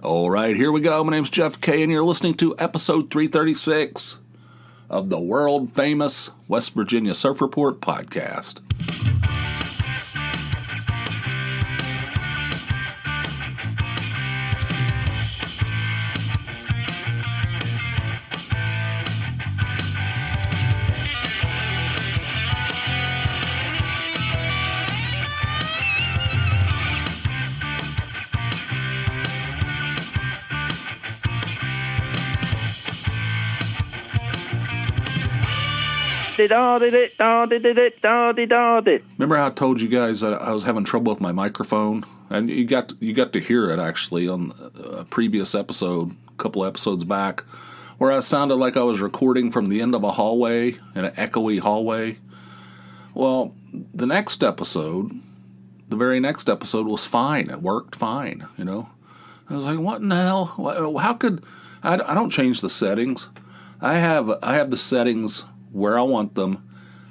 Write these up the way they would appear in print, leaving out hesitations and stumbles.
All right, here we go. My name's Jeff K, and you're listening to episode 336 of the world-famous West Virginia Surf Report podcast. Remember how I told you guys that I was having trouble with my microphone? And you got to hear it, actually, on a previous episode, a couple episodes back, where I sounded like I was recording from the end of a hallway, in an echoey hallway. Well, the very next episode was fine. It worked fine, you know. I was like, what in the hell? How could... I don't change the settings. I have the settings where I want them.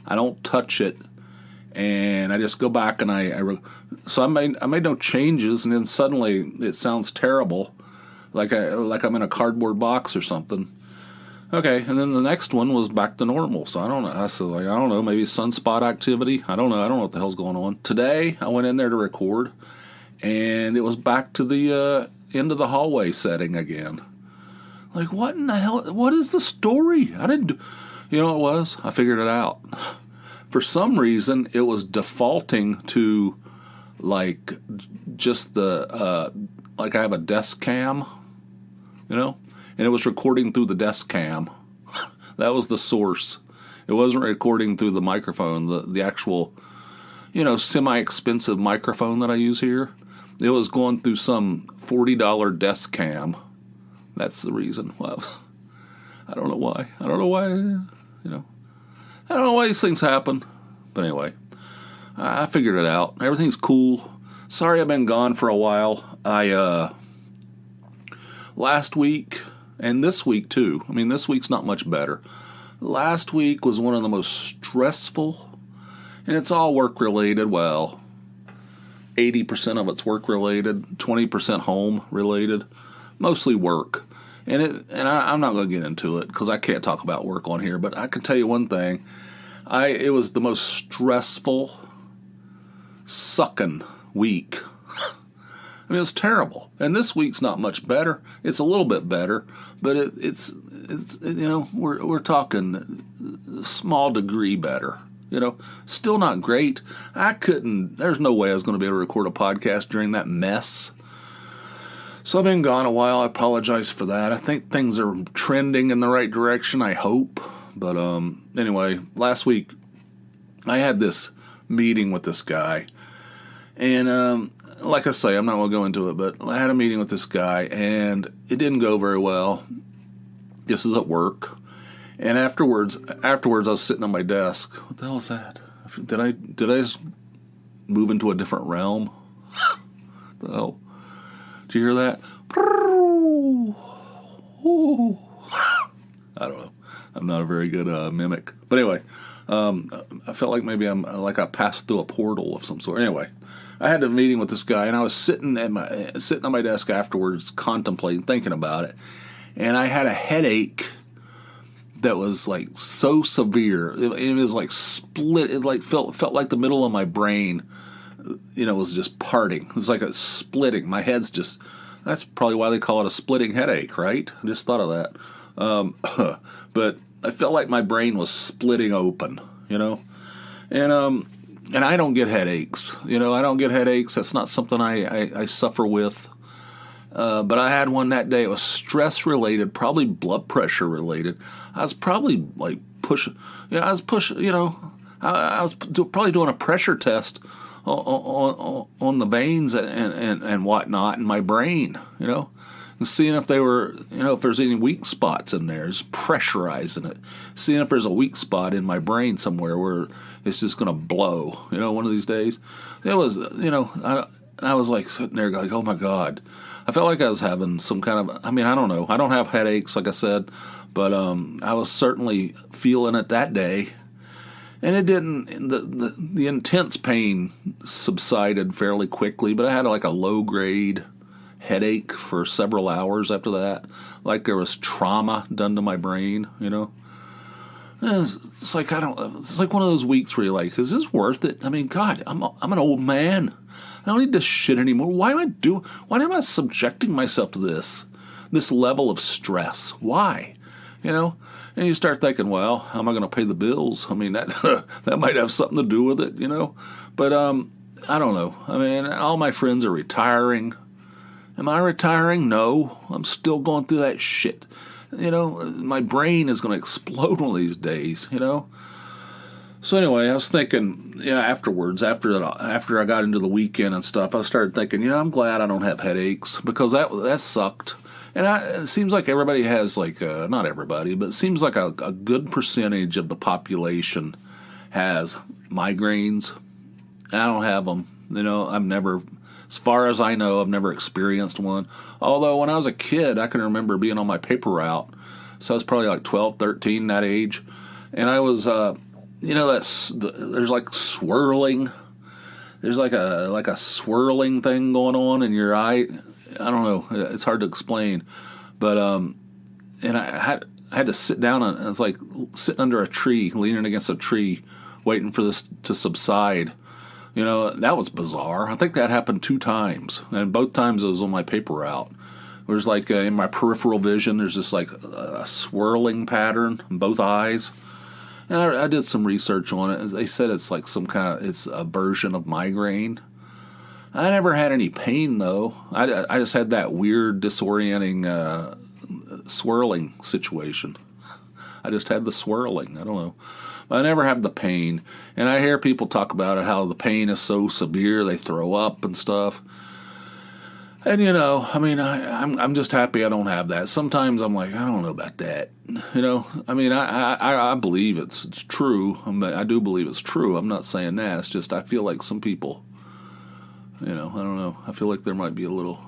I don't touch it, and I just go back and so I made no changes, and then suddenly it sounds terrible, like I'm in a cardboard box or something. Okay, and then the next one was back to normal. So I don't know. I don't know. Maybe sunspot activity. I don't know. I don't know what the hell's going on. Today I went in there to record, and it was back to the end of the hallway setting again. Like, what in the hell? What is the story? You know what it was? I figured it out. For some reason, it was defaulting to, like, just the, like I have a desk cam, you know? And it was recording through the desk cam. That was the source. It wasn't recording through the microphone, the actual, semi-expensive microphone that I use here. It was going through some $40 desk cam. That's the reason. Well, I don't know why. I don't know why these things happen. But anyway, I figured it out. Everything's cool. Sorry I've been gone for a while. Last week, and this week too. I mean, this week's not much better. Last week was one of the most stressful, and it's all work-related. Well, 80% of it's work-related, 20% home-related, mostly work. And I'm not going to get into it because I can't talk about work on here, but I can tell you one thing. It was the most stressful, sucking week. I mean, it was terrible. And this week's not much better. It's a little bit better, but it's we're talking small degree better. Still not great. There's no way I was going to be able to record a podcast during that mess. So I've been gone a while. I apologize for that. I think things are trending in the right direction, I hope. But anyway, last week I had this meeting with this guy. And like I say, I'm not going to go into it, but I had a meeting with this guy, and it didn't go very well. This is at work. And afterwards I was sitting on my desk. What the hell is that? Did I just move into a different realm? What the hell? Did you hear that? I don't know. I'm not a very good mimic. But anyway, I felt like maybe I passed through a portal of some sort. Anyway, I had a meeting with this guy, and I was sitting on my desk afterwards, contemplating, thinking about it. And I had a headache that was like so severe. It was like split. It like felt like the middle of my brain, was just parting. It was like a splitting. My head's just, that's probably why they call it a splitting headache, right? I just thought of that. But I felt like my brain was splitting open, and I don't get headaches, I don't get headaches. That's not something I suffer with. But I had one that day. It was stress related, probably blood pressure related. I was probably like pushing, I was probably doing a pressure test on the veins and whatnot in my brain, and seeing if they were, if there's any weak spots in there, just pressurizing it, seeing if there's a weak spot in my brain somewhere where it's just going to blow, one of these days. It was, I was like sitting there like, oh my God. I felt like I was having some kind of, I don't know. I don't have headaches, like I said, but I was certainly feeling it that day. And it didn't, the intense pain subsided fairly quickly, but I had like a low-grade headache for several hours after that, like there was trauma done to my brain, It's like it's like one of those weeks where you're like, is this worth it? I mean, God, I'm an old man. I don't need this shit anymore. Why am I subjecting myself to this level of stress? Why? And you start thinking, well, how am I going to pay the bills? I mean, that that might have something to do with it, But I don't know. I mean, all my friends are retiring. Am I retiring? No. I'm still going through that shit. My brain is going to explode one of these days, So anyway, I was thinking, afterwards, after I got into the weekend and stuff, I started thinking, I'm glad I don't have headaches, because that sucked. And it seems like everybody has, not everybody, but it seems like a good percentage of the population has migraines. I don't have them. I've never, as far as I know, I've never experienced one. Although when I was a kid, I can remember being on my paper route. So I was probably like 12, 13, that age. And I was, there's like swirling. There's like a swirling thing going on in your eye. I don't know. It's hard to explain. But, and I had to sit down, and it's like sitting under a tree, leaning against a tree, waiting for this to subside. That was bizarre. I think that happened 2 times, and both times it was on my paper route. There's like in my peripheral vision, there's this like a swirling pattern in both eyes. And I did some research on it. They said it's like it's a version of migraine. I never had any pain though. I just had that weird disorienting swirling situation. I just had the swirling. I don't know. I never have the pain. And I hear people talk about it, how the pain is so severe they throw up and stuff. And I mean, I'm just happy I don't have that. Sometimes I'm like, I don't know about that. I mean, I believe it's true. I do believe it's true. I'm not saying that. It's just I feel like some people, I don't know. I feel like there might be a little,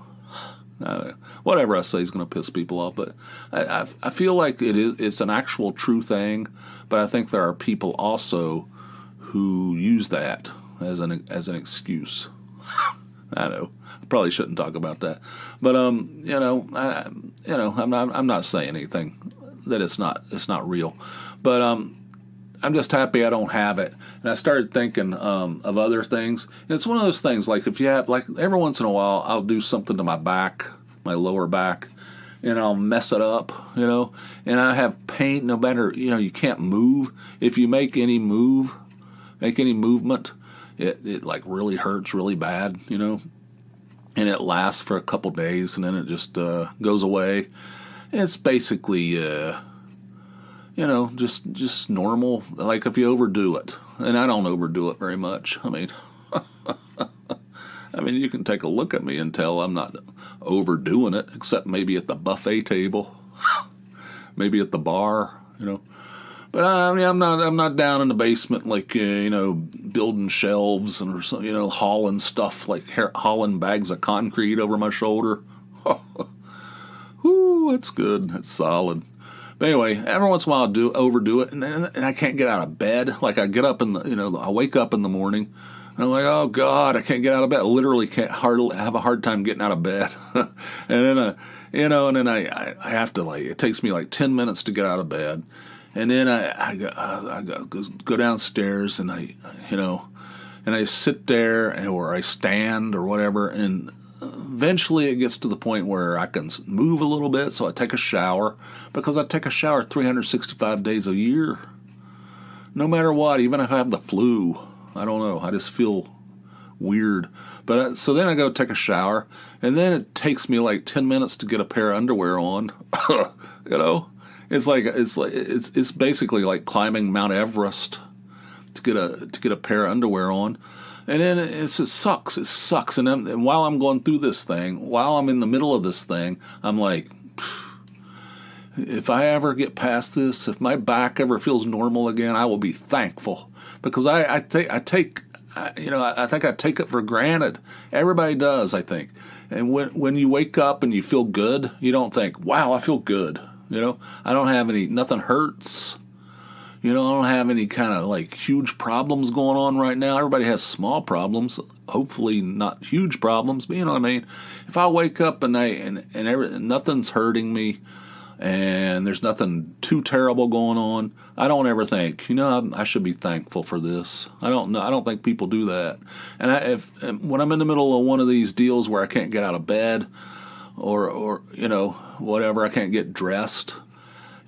whatever I say is going to piss people off. But I feel like it's an actual true thing. But I think there are people also who use that as an excuse. I know. I probably shouldn't talk about that. But I'm not saying anything that it's not real. But I'm just happy I don't have it. And I started thinking of other things. And it's one of those things, like if you have, like every once in a while, I'll do something to my back, my lower back, and I'll mess it up, and I have pain no matter, you can't move. If you make any movement, it like really hurts really bad, and it lasts for a couple days, and then it just goes away. It's basically, just normal, like if you overdo it. And I don't overdo it very much. I mean, you can take a look at me and tell I'm not overdoing it, except maybe at the buffet table, maybe at the bar, But I'm not down in the basement like building shelves and hauling stuff like hauling bags of concrete over my shoulder. Whoo, that's good. That's solid. But anyway, every once in a while I'll overdo it, and I can't get out of bed. Like I get up I wake up in the morning. And I'm like, oh God, I can't get out of bed. I literally have a hard time getting out of bed. And then I have to it takes me like 10 minutes to get out of bed. And then I go downstairs and I sit there or I stand or whatever. And eventually it gets to the point where I can move a little bit. So I take a shower, because I take a shower 365 days a year. No matter what, even if I have the flu. I don't know. I just feel weird. But so then I go take a shower, and then it takes me like 10 minutes to get a pair of underwear on. It's basically like climbing Mount Everest to get a pair of underwear on. And then it sucks. It sucks. And while I'm going through this thing, while I'm in the middle of this thing, I'm like, if I ever get past this, if my back ever feels normal again, I will be thankful. Because I think I take it for granted. Everybody does, I think. And when you wake up and you feel good, you don't think, wow, I feel good. I don't have nothing hurts. I don't have any kind of like huge problems going on right now. Everybody has small problems. hopefully not huge problems, but you know what I mean? If I wake up and nothing's hurting me and there's nothing too terrible going on, I don't ever think, I should be thankful for this. I don't know. I don't think people do that. And when I'm in the middle of one of these deals where I can't get out of bed or whatever, I can't get dressed,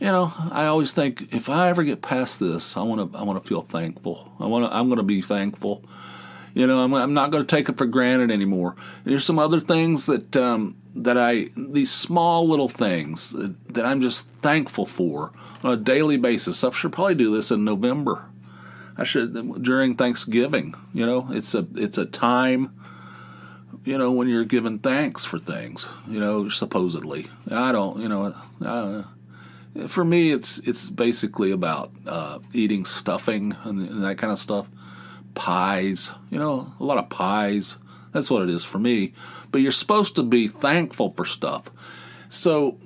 I always think if I ever get past this, I want to feel thankful. I'm going to be thankful. I'm not going to take it for granted anymore. There's some other things these small little things that I'm just thankful for on a daily basis. I should probably do this in November. I should during Thanksgiving. It's a time, when you're giving thanks for things, supposedly. And I don't. For me, it's basically about eating stuffing and that kind of stuff. Pies, a lot of pies. That's what it is for me. But you're supposed to be thankful for stuff. So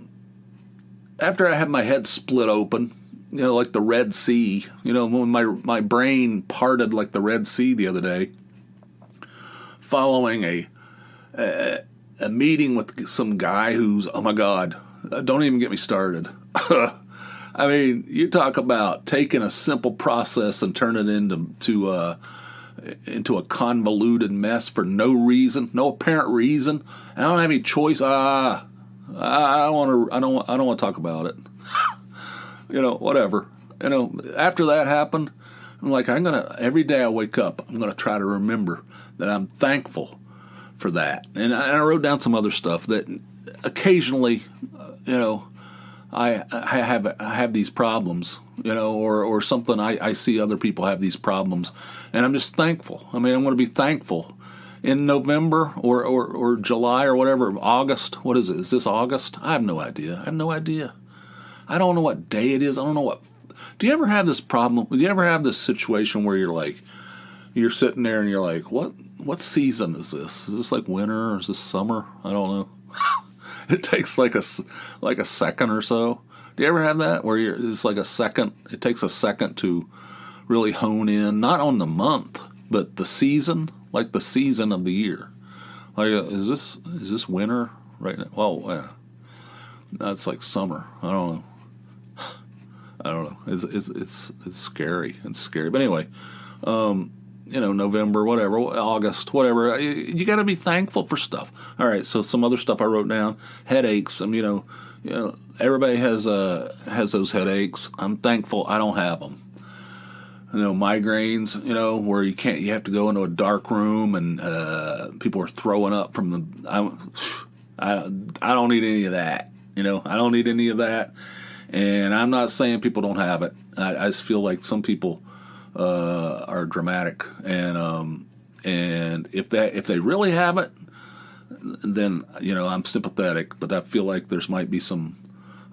after I had my head split open, like the Red Sea, when my brain parted like the Red Sea the other day, following a meeting with some guy who's, oh my God, don't even get me started. I mean, you talk about taking a simple process and turn it into a convoluted mess for no reason, no apparent reason. I don't have any choice. I don't want to talk about it. Whatever. After that happened, I'm like, every day I wake up, I'm gonna try to remember that I'm thankful for that. And I wrote down some other stuff that occasionally, I have these problems, or something. I see other people have these problems, and I'm just thankful. I mean, I'm going to be thankful in November or July or whatever, August. What is it? Is this August? I have no idea. I don't know what day it is. I don't know what. Do you ever have this problem? Do you ever have this situation where you're sitting there and you're like, what season is this? Is this like winter or is this summer? I don't know. It takes like a second or so. Do you ever have that where it's like a second? It takes a second to really hone in, not on the month, but the season, like the season of the year. Like, is this winter right now? Well, yeah, that's like summer. I don't know. It's scary. It's scary. But anyway, November, whatever, August, whatever. You got to be thankful for stuff. All right, so some other stuff I wrote down. Headaches. Everybody has those headaches. I'm thankful I don't have them. Migraines. Where you have to go into a dark room and people are throwing up from the. I don't need any of that. I don't need any of that. And I'm not saying people don't have it. I just feel like some people are dramatic, and if they really have it, then I'm sympathetic. But I feel like there's might be some.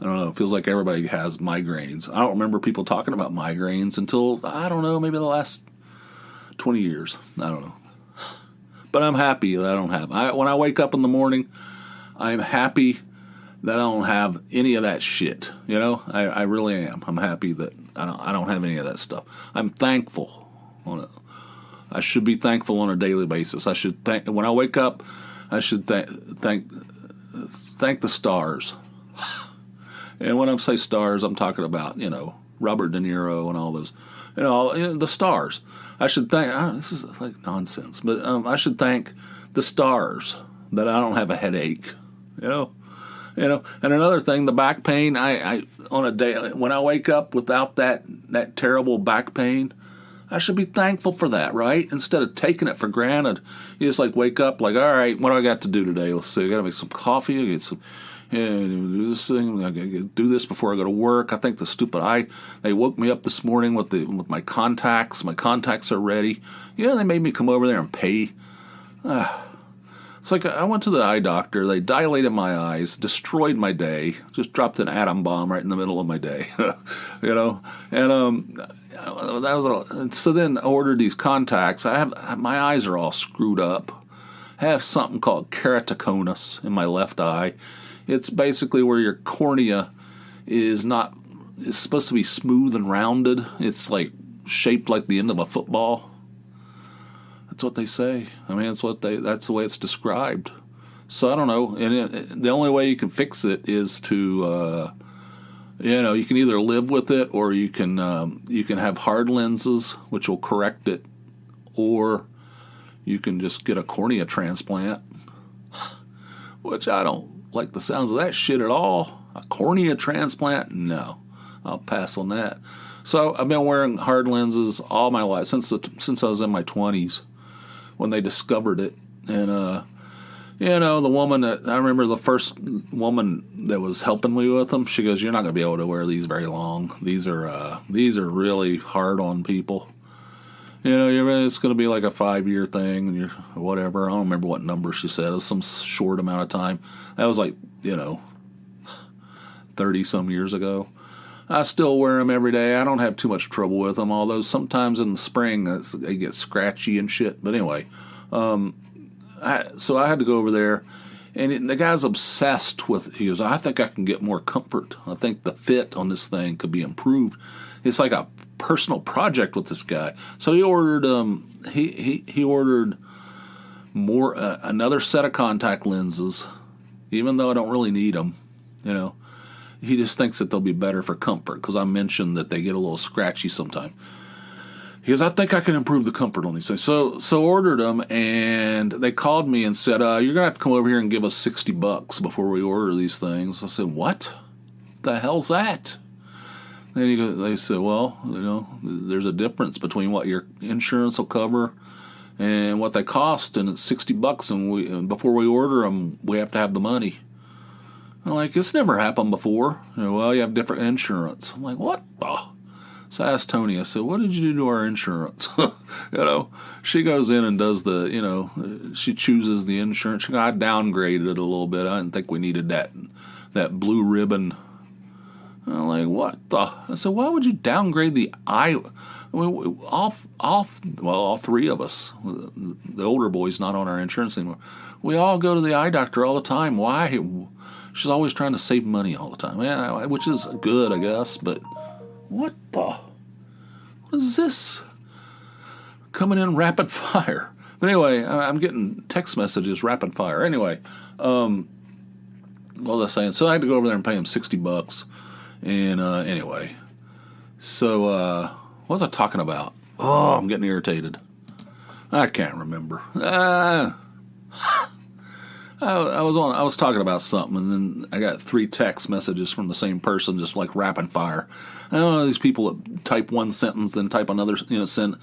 I don't know. It feels like everybody has migraines. I don't remember people talking about migraines until I don't know, maybe the last 20 years. I don't know. But I'm happy that I don't have. When I wake up in the morning, I'm happy that I don't have any of that shit. I really am. I'm happy that I don't have any of that stuff. I'm thankful I should be thankful on a daily basis. I should when I wake up, I should thank the stars. And when I say stars, I'm talking about Robert De Niro and all those, the stars. I should thank. This is like nonsense, but I should thank the stars that I don't have a headache. And another thing, the back pain. I on a day when I wake up without that terrible back pain, I should be thankful for that, right? Instead of taking it for granted, you just wake up all right, what do I got to do today? Let's see, I got to make some coffee. I get some. Do this thing. I do this before I go to work. I think the stupid they woke me up this morning with my contacts. My contacts are ready. They made me come over there and pay. It's like I went to the eye doctor. They dilated my eyes, destroyed my day, just dropped an atom bomb right in the middle of my day, And that was so. Then I ordered these contacts. My eyes are all screwed up. I have something called keratoconus in my left eye. It's basically where your cornea is supposed to be smooth and rounded. It's like shaped like the end of a football. That's what they say. I mean, that's the way it's described. So I don't know. And the only way you can fix it is to, you can either live with it, or you can have hard lenses, which will correct it, or you can just get a cornea transplant, which I don't like the sounds of that shit at all. A cornea transplant? No, I'll pass on that. So I've been wearing hard lenses all my life, since I was in my 20s when they discovered it. And the woman I remember, the first woman that was helping me with them, she goes, "You're not going to be able to wear these very long. These are really hard on people. It's going to be like a 5-year thing, and you're whatever." I don't remember what number she said. It was some short amount of time. That was like 30 some years ago. I still wear them every day. I don't have too much trouble with them, although sometimes in the spring they get scratchy and shit. But anyway, so I had to go over there, and the guy's obsessed with. He goes, "I think I can get more comfort. I think the fit on this thing could be improved." It's like a personal project with this guy. So he ordered he ordered more another set of contact lenses, even though I don't really need them. He just thinks that they'll be better for comfort, because I mentioned that they get a little scratchy sometimes. He goes, "I think I can improve the comfort on these things." So ordered them, and they called me and said, "You're going to have to come over here and give us $60 before we order these things." I said, "What the hell's that?" And they said, "Well, there's a difference between what your insurance will cover and what they cost, and it's $60, and before we order them, we have to have the money." I'm like, "It's never happened before." "Well, you have different insurance." I'm like, "What the?" So I asked Tony, I said, "What did you do to our insurance?" She goes in and does she chooses the insurance. I downgraded it a little bit. I didn't think we needed that blue ribbon. I'm like, "What the?" I said, "Why would you downgrade the eye?" I mean, all three of us, the older boy's not on our insurance anymore. We all go to the eye doctor all the time. Why? She's always trying to save money all the time. Yeah, which is good, I guess, but what is this? Coming in rapid fire. But anyway, I'm getting text messages rapid fire. Anyway, what was I saying? So I had to go over there and pay him $60. And anyway, so what was I talking about? Oh, I'm getting irritated. I can't remember. I was talking about something, and then I got 3 text messages from the same person, just like rapid fire. I don't know these people that type one sentence, then type another, send,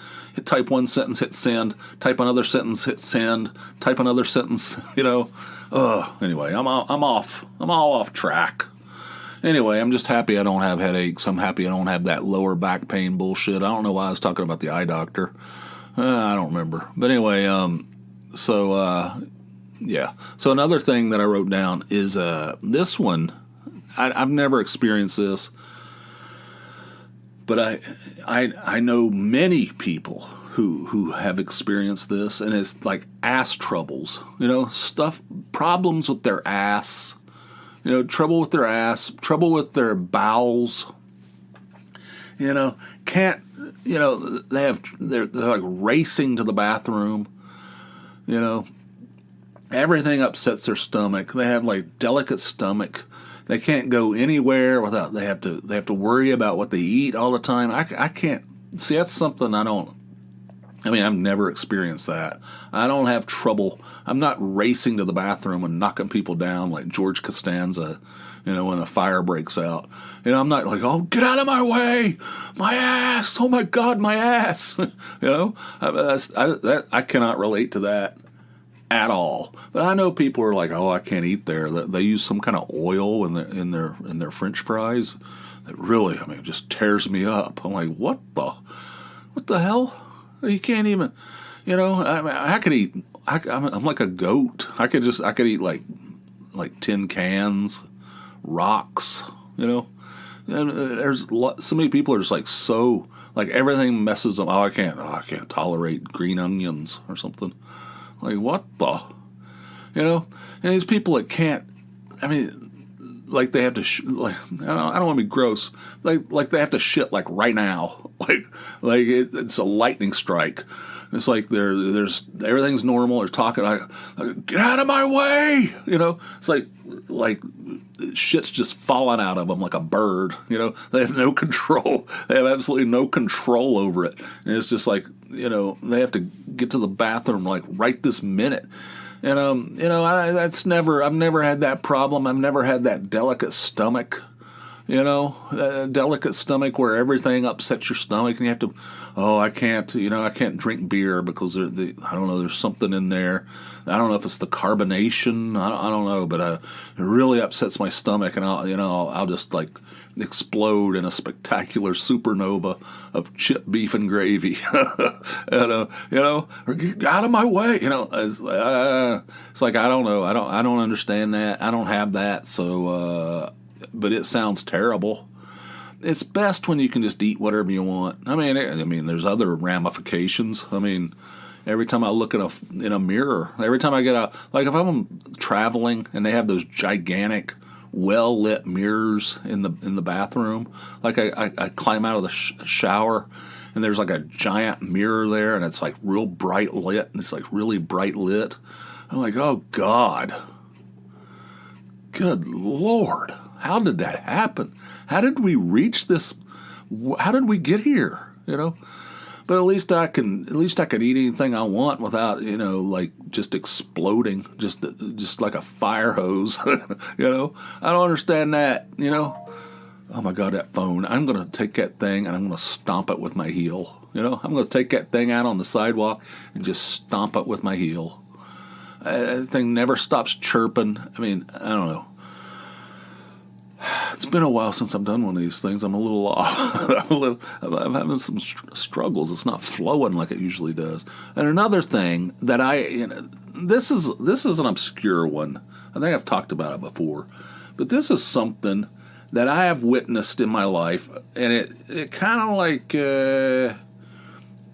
type one sentence, hit send, type another sentence, hit send, type another sentence, Anyway, I'm off. I'm all off track. Anyway, I'm just happy I don't have headaches. I'm happy I don't have that lower back pain bullshit. I don't know why I was talking about the eye doctor. I don't remember. But anyway, yeah. So another thing that I wrote down is this one. I've never experienced this, but I know many people who have experienced this, and it's like ass troubles. Problems with their ass. Trouble with their ass, trouble with their bowels. Can't. They're like racing to the bathroom. Everything upsets their stomach. They have like delicate stomach. They can't go anywhere without. They have to worry about what they eat all the time. I can't see. That's something I don't. I mean, I've never experienced that. I don't have trouble. I'm not racing to the bathroom and knocking people down like George Costanza, when a fire breaks out. I'm not like, "Oh, get out of my way, my ass! Oh my God, my ass!" I cannot relate to that at all. But I know people are like, "Oh, I can't eat there." They use some kind of oil in their French fries that really, just tears me up. I'm like, what the hell? You can't even, I could eat. I'm like a goat. I could eat like tin cans, rocks. And there's so many people are just like everything messes them. I can't tolerate green onions or something. Like what the, and these people that can't. Like they have to. I don't want to be gross. Like they have to shit like right now. Like it's a lightning strike. It's like there's everything's normal. They're talking, get out of my way. It's like shit's just falling out of them like a bird. They have no control. They have absolutely no control over it. And it's just like, they have to get to the bathroom like right this minute. And I've never had that problem. I've never had that delicate stomach. A delicate stomach where everything upsets your stomach, and you have to, I can't drink beer because I don't know, there's something in there. I don't know if it's the carbonation. I don't know, but it really upsets my stomach, and I'll just like explode in a spectacular supernova of chipped beef and gravy. And, or get out of my way. It's like, I don't know. I don't understand that. I don't have that. So, but it sounds terrible. It's best when you can just eat whatever you want. I mean, there's other ramifications. Every time I look in a mirror, every time I get like if I'm traveling and they have those gigantic, well-lit mirrors in the bathroom, like I climb out of the shower and there's like a giant mirror there and it's like real bright lit and it's like really bright lit. I'm like, oh God, good Lord. How did that happen? How did we reach this? How did we get here? But at least I can eat anything I want without like just exploding, just like a fire hose. I don't understand that. Oh my God, that phone! I'm gonna take that thing and I'm gonna stomp it with my heel. I'm gonna take that thing out on the sidewalk and just stomp it with my heel. That thing never stops chirping. I don't know. It's been a while since I've done one of these things. I'm a little off. I'm having some struggles. It's not flowing like it usually does. And another thing that this is an obscure one. I think I've talked about it before, but this is something that I have witnessed in my life, and it kind of like I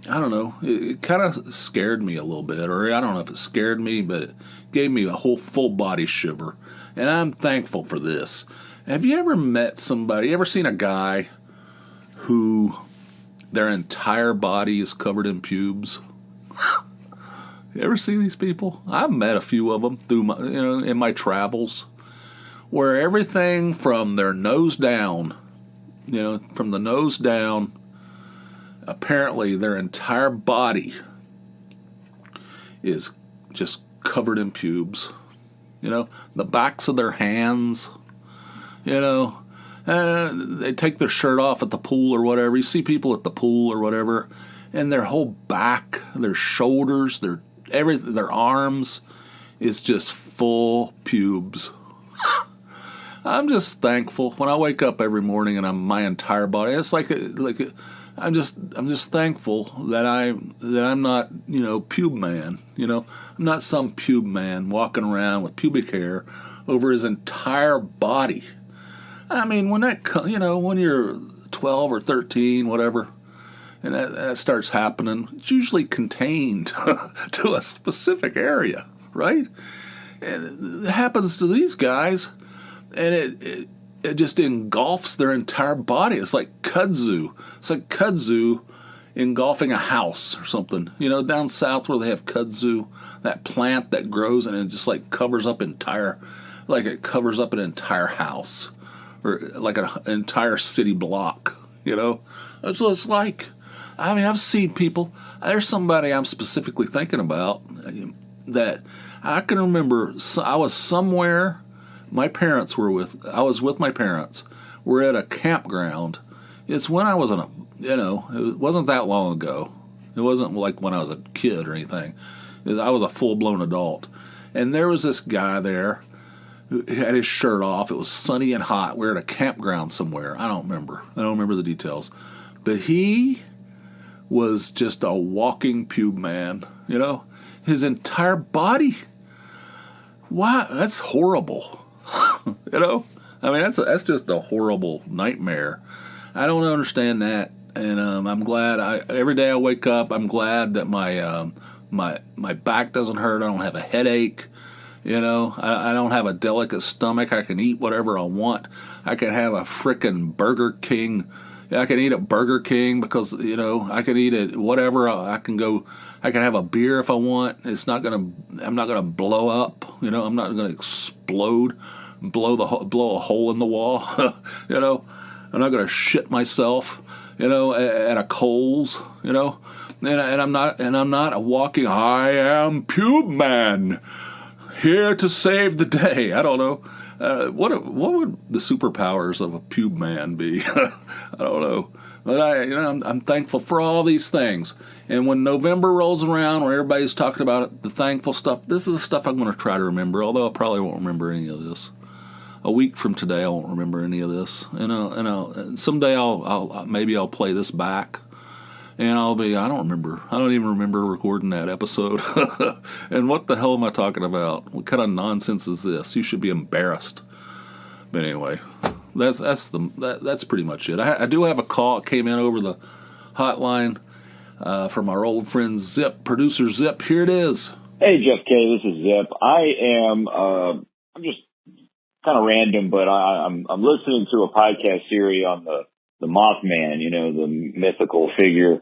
don't know. It kind of scared me a little bit, or I don't know if it scared me, but it gave me a whole full body shiver, and I'm thankful for this. Have you ever met somebody, ever seen a guy who their entire body is covered in pubes? You ever see these people? I've met a few of them through my, in my travels, where everything from their nose down, from the nose down, apparently their entire body is just covered in pubes. The backs of their hands. They take their shirt off at the pool or whatever. You see people at the pool or whatever, and their whole back, their shoulders, their arms is just full pubes. I'm just thankful when I wake up every morning and my entire body. It's I'm just thankful that I'm not pube man. I'm not some pube man walking around with pubic hair over his entire body. When you're 12 or 13, whatever, and that starts happening, it's usually contained to a specific area, right? And it happens to these guys, and it just engulfs their entire body. It's like kudzu. It's like kudzu engulfing a house or something. Down south where they have kudzu, that plant that grows and it just like covers up an entire house. Or like an entire city block, That's what it's like. I've seen people. There's somebody I'm specifically thinking about that I can remember. I was somewhere. I was with my parents. We're at a campground. It's when I was it wasn't that long ago. It wasn't like when I was a kid or anything. I was a full-blown adult. And there was this guy there. He had his shirt off. It was sunny and hot. We were at a campground somewhere. I don't remember the details. But he was just a walking pube man. His entire body. Wow, that's horrible. That's just a horrible nightmare. I don't understand that. And I'm glad. Every day I wake up, I'm glad that my back doesn't hurt. I don't have a headache. I don't have a delicate stomach. I can eat whatever I want. I can have a frickin' Burger King, I can eat at Burger King because, I can eat at whatever. I can have a beer if I want. I'm not gonna blow up. I'm not gonna explode, blow a hole in the wall. I'm not gonna shit myself. At a Kohl's. And I'm not a walking. I am Pube Man, here to save the day. I don't know. What would the superpowers of a Pube Man be? I don't know. But I'm thankful for all these things. And when November rolls around, when everybody's talking about it, the thankful stuff, this is the stuff I'm going to try to remember. Although I probably won't remember any of this. A week from today, I won't remember any of this. Someday I'll play this back. And I don't even remember recording that episode. And what the hell am I talking about? What kind of nonsense is this? You should be embarrassed. But anyway, that's pretty much it. I do have a call. It came in over the hotline from our old friend Zipp, Producer Zipp. Here it is. Hey, Jeff K. This is Zipp. I'm just kind of random, but I'm listening to a podcast series on the Mothman, the mythical figure.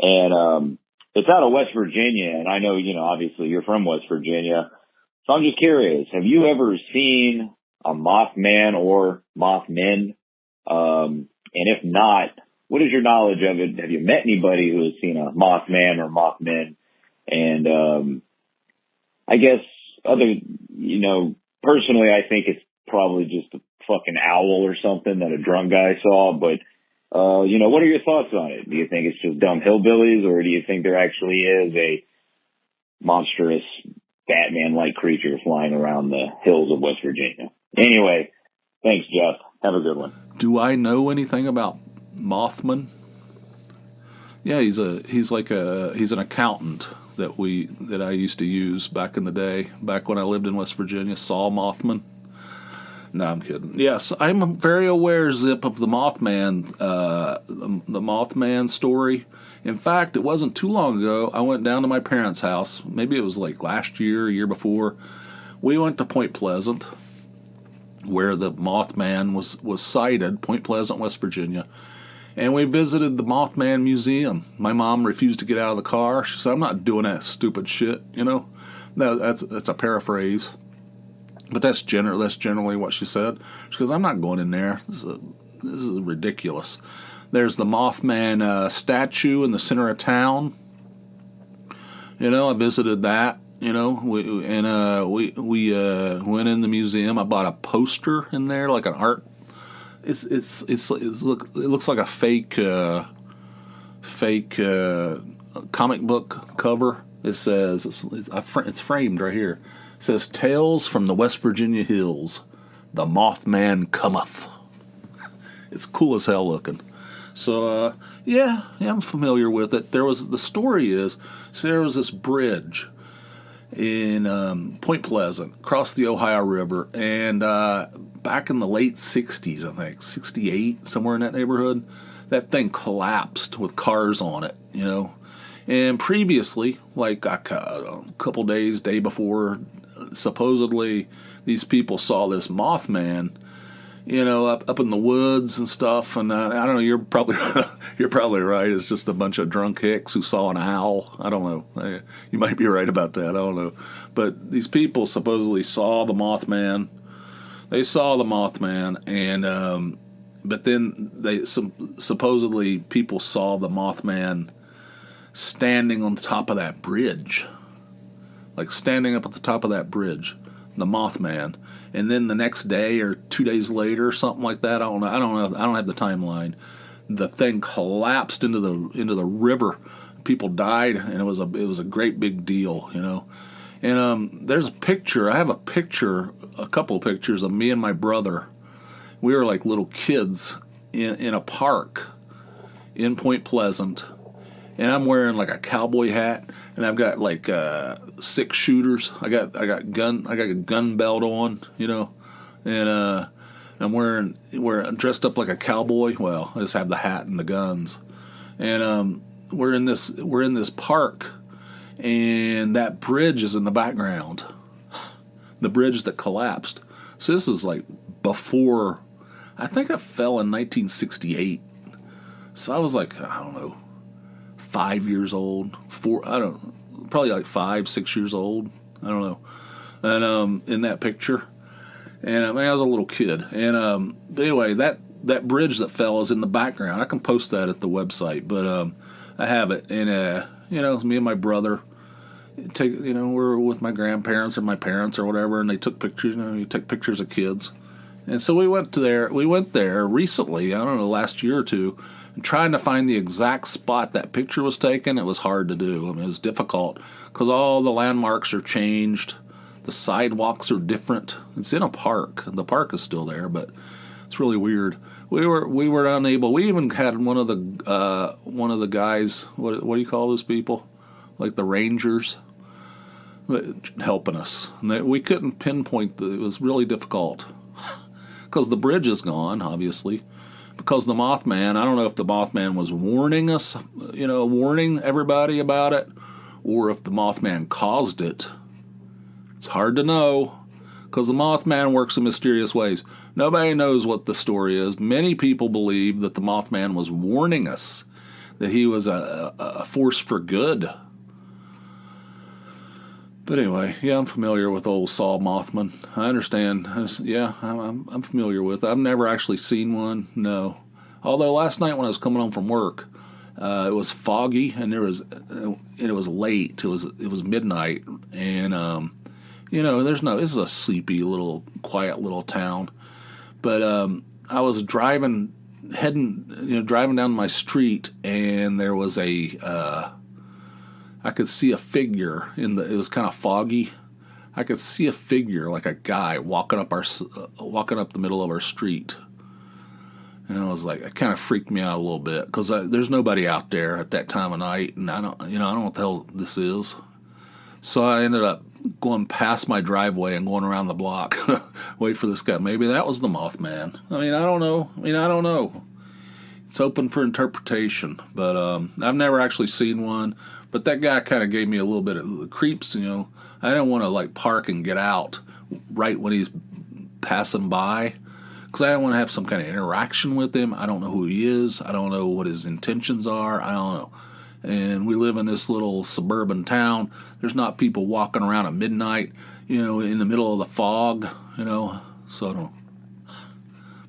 And it's out of West Virginia. And I know, obviously you're from West Virginia. So I'm just curious, have you ever seen a Mothman or Mothmen? And if not, what is your knowledge of it? Have you met anybody who has seen a Mothman or Mothmen? And I guess personally, I think it's probably just a fucking owl or something that a drunk guy saw, but what are your thoughts on it? Do you think it's just dumb hillbillies, or do you think there actually is a monstrous Batman-like creature flying around the hills of West Virginia? Anyway, thanks, Jeff. Have a good one. Do I know anything about Mothman? Yeah, he's an accountant that I used to use back in the day, back when I lived in West Virginia. Saul Mothman. No, I'm kidding. Yes, I'm very aware, Zip, of the Mothman, the Mothman story. In fact, it wasn't too long ago. I went down to my parents' house. Maybe it was like last year, year before. We went to Point Pleasant, where the Mothman was sighted. Point Pleasant, West Virginia, and we visited the Mothman Museum. My mom refused to get out of the car. She said, "I'm not doing that stupid shit." No, that's a paraphrase. But that's generally what she said. She goes, "I'm not going in there. This is ridiculous." There's the Mothman statue in the center of town. I visited that. We went in the museum. I bought a poster in there, like an art. It looks like a fake comic book cover. It says it's framed right here. It says, "Tales from the West Virginia Hills, the Mothman cometh." It's cool as hell looking. So, yeah, I'm familiar with it. There was this bridge in Point Pleasant, across the Ohio River, and back in the late 60s, I think, 68, somewhere in that neighborhood, that thing collapsed with cars on it, And previously, like a couple days, day before, supposedly these people saw this Mothman, up in the woods and stuff. And I don't know. You're probably right. It's just a bunch of drunk hicks who saw an owl. I don't know. You might be right about that. I don't know. But these people supposedly saw the Mothman. They saw the Mothman, and but then supposedly people saw the Mothman standing on the top of that bridge. Like standing up at the top of that bridge, the Mothman, and then the next day or 2 days later, something like that. I don't know. I don't have the timeline. The thing collapsed into the river. People died, and it was a great big deal, And there's a picture. I have a couple of pictures of me and my brother. We were like little kids in a park in Point Pleasant. And I'm wearing like a cowboy hat, and I've got like 6 shooters. I got a gun belt on, and I'm wearing dressed up like a cowboy. Well, I just have the hat and the guns, and we're in this park, and that bridge is in the background, the bridge that collapsed. So this is like before. I think I fell in 1968. So I was like, I don't know, 5 years old, probably like 5, 6 years old. I don't know. And in that picture, and I was a little kid. And but anyway, that bridge that fell is in the background. I can post that at the website, but I have it. And it's me and my brother. We're with my grandparents or my parents or whatever, and they took pictures. You take pictures of kids. And so we went there recently, I don't know, last year or two, and trying to find the exact spot that picture was taken. It was hard to do. I mean, it was difficult because all the landmarks are changed. The sidewalks are different. It's in a park. The park is still there, but it's really weird. We were unable. We even had one of the guys. What do you call those people? Like the rangers, helping us. And we couldn't pinpoint. It was really difficult. Because the bridge is gone, obviously. Because the Mothman, I don't know if the Mothman was warning us, warning everybody about it, or if the Mothman caused it. It's hard to know, because the Mothman works in mysterious ways. Nobody knows what the story is. Many people believe that the Mothman was warning us, that he was a force for good. But anyway, yeah, I'm familiar with old Saul Mothman. I understand. I'm familiar with it. I've never actually seen one, no. Although last night when I was coming home from work, it was foggy and it was late. It was midnight, and this is a sleepy quiet little town. But I was driving down my street, and there was I could see a figure it was kind of foggy. I could see a figure, like a guy walking up the middle of our street. And I was like, it kind of freaked me out a little bit because there's nobody out there at that time of night, and I don't know what the hell this is. So I ended up going past my driveway and going around the block, wait for this guy. Maybe that was the Mothman. I don't know. It's open for interpretation, but I've never actually seen one. But that guy kind of gave me a little bit of the creeps, I didn't want to park and get out right when he's passing by, because I don't want to have some kind of interaction with him. I don't know who he is. I don't know what his intentions are. I don't know. And we live in this little suburban town. There's not people walking around at midnight, in the middle of the fog, so I don't.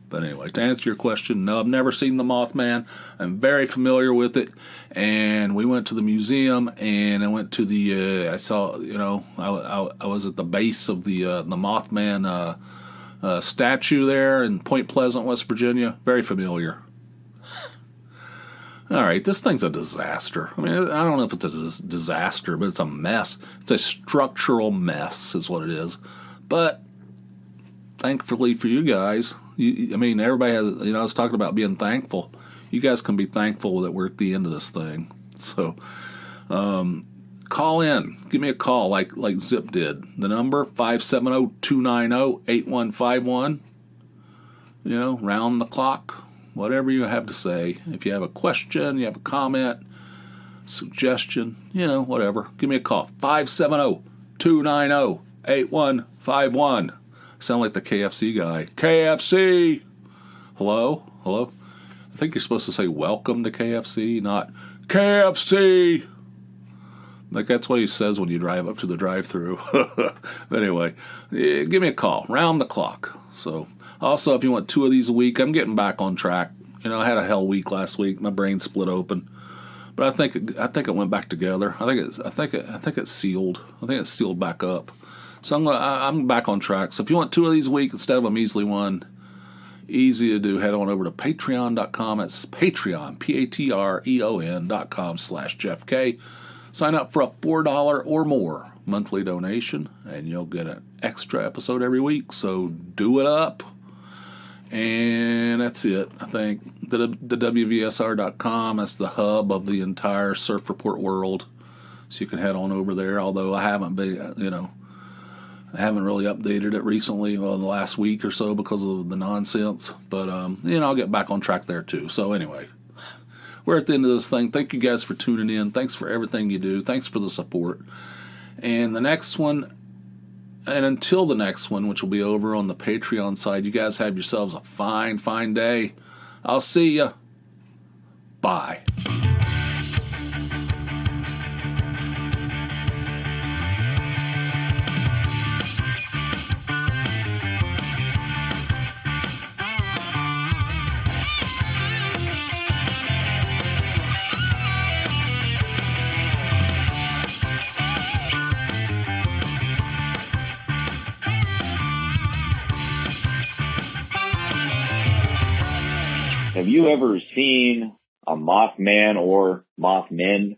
But anyway, to answer your question, no, I've never seen the Mothman. I'm very familiar with it. And we went to the museum, and I went to I saw, I was at the base of the Mothman statue there in Point Pleasant, West Virginia. Very familiar. All right, this thing's a disaster. I mean, I don't know if it's a disaster, but it's a mess. It's a structural mess is what it is. But thankfully for you guys, everybody has, I was talking about being thankful. You guys can be thankful that we're at the end of this thing. So, call in. Give me a call like Zipp did. The number, 570-290-8151. Round the clock. Whatever you have to say. If you have a question, you have a comment, suggestion, whatever. Give me a call. 570-290-8151. Sound like the KFC guy. KFC! Hello? I think you're supposed to say welcome to KFC, not KFC! Like that's what he says when you drive up to the drive-thru. But anyway, give me a call. Round the clock. So, also, if you want 2 of these a week, I'm getting back on track. I had a hell week last week. My brain split open. But I think it went back together. I think it's sealed. I think it's sealed back up. So I'm back on track. So if you want 2 of these a week instead of a measly one, easy to do. Head on over to patreon.com. It's Patreon, patreon.com/JeffK. Sign up for a $4 or more monthly donation, and you'll get an extra episode every week. So do it up. And that's it. I think the WVSR.com, that's the hub of the entire Surf Report world. So you can head on over there, although I haven't been, I haven't really updated it recently, the last week or so because of the nonsense. But, I'll get back on track there too. So anyway, we're at the end of this thing. Thank you guys for tuning in. Thanks for everything you do. Thanks for the support. And the next one, and until the next one, which will be over on the Patreon side, you guys have yourselves a fine, fine day. I'll see ya. Bye. Have you ever seen a Mothman or Mothmen?